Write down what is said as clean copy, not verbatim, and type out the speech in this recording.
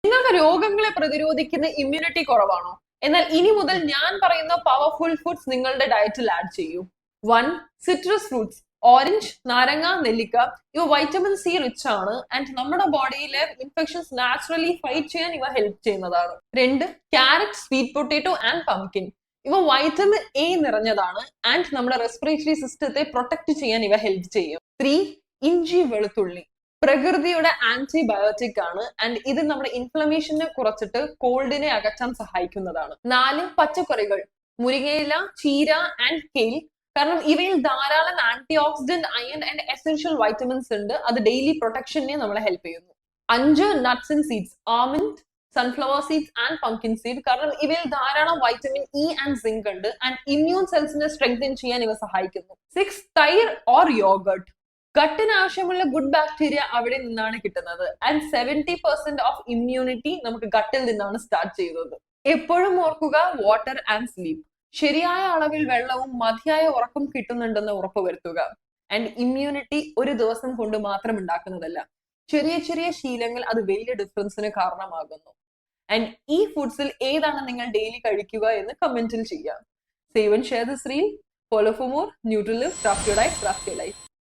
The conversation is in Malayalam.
നിങ്ങൾക്ക് രോഗങ്ങളെ പ്രതിരോധിക്കുന്ന ഇമ്മ്യൂണിറ്റി കുറവാണോ? എന്നാൽ ഇനി മുതൽ ഞാൻ പറയുന്ന പവർഫുൾ ഫുഡ്സ് നിങ്ങളുടെ ഡയറ്റിൽ ആഡ് ചെയ്യൂ. 1. Citrus fruits. ഓറഞ്ച്, നാരങ്ങ, നെല്ലിക്ക ഇവ വൈറ്റമിൻ സി റിച്ച് ആണ് ആൻഡ് നമ്മുടെ ബോഡിയിലെ ഇൻഫെക്ഷൻസ് നാച്ചുറലി ഫൈറ്റ് ചെയ്യാൻ ഇവ ഹെൽപ്പ് ചെയ്യുന്നതാണ്. 2. Carrot, sweet potato and pumpkin ഇവ വൈറ്റമിൻ എ നിറഞ്ഞതാണ് ആൻഡ് നമ്മുടെ റെസ്പിറേറ്ററി സിസ്റ്റത്തെ പ്രൊട്ടക്ട് ചെയ്യാൻ ഇവ ഹെൽപ്പ് ചെയ്യും. 3. ഇഞ്ചി, വെളുത്തുള്ളി പ്രകൃതിയുടെ ആന്റിബയോട്ടിക് ആണ് ആൻഡ് ഇത് നമ്മുടെ ഇൻഫ്ലമേഷനെ കുറച്ചിട്ട് കോൾഡിനെ അകറ്റാൻ സഹായിക്കുന്നതാണ്. 4. പച്ചക്കറികൾ. മുരിങ്ങയില, ചീര ആൻഡ് കെയിൽ കാരണം ഇവയിൽ ധാരാളം anti oxidant, iron and essential vitamins ഉണ്ട്. അത് ഡെയിലി പ്രൊട്ടക്ഷനെ നമ്മളെ ഹെൽപ്പ് ചെയ്യുന്നു. 5. Nuts and seeds. Almond, sunflower seeds and pumpkin seed കാരണം ഇവയിൽ ധാരാളം വൈറ്റമിൻ ഇ ആൻഡ് സിങ്ക് ഉണ്ട് ആൻഡ് ഇമ്മ്യൂൺ സെൽസിനെ സ്ട്രെങ്തൻ ചെയ്യാൻ ഇവ സഹായിക്കുന്നു. 6. തൈർ ഓർ യോഗർട്ട്. ഗട്ടിന് ആവശ്യമുള്ള ഗുഡ് ബാക്ടീരിയ അവിടെ നിന്നാണ് കിട്ടുന്നത് ആൻഡ് 70% ഓഫ് ഇമ്മ്യൂണിറ്റി നമുക്ക് ഗട്ടിൽ നിന്നാണ് സ്റ്റാർട്ട് ചെയ്യുന്നത്. എപ്പോഴും ഓർക്കുക, വാട്ടർ ആൻഡ് സ്ലീപ്പ്. ശരിയായ അളവിൽ വെള്ളവും മതിയായ ഉറക്കം കിട്ടുന്നുണ്ടെന്ന് ഉറപ്പുവരുത്തുക. ആൻഡ് ഇമ്മ്യൂണിറ്റി ഒരു ദിവസം കൊണ്ട് മാത്രം ഉണ്ടാക്കുന്നതല്ല, ചെറിയ ചെറിയ ശീലങ്ങൾ അത് വലിയ ഡിഫറൻസിന് കാരണമാകുന്നു. ആൻഡ് ഈ ഫുഡ്സിൽ ഏതാണ് നിങ്ങൾ ഡെയിലി കഴിക്കുക എന്ന് കമന്റിൽ ചെയ്യാം. Save and share this reel. Follow for more Nutriliv. Craft your diet, craft your life.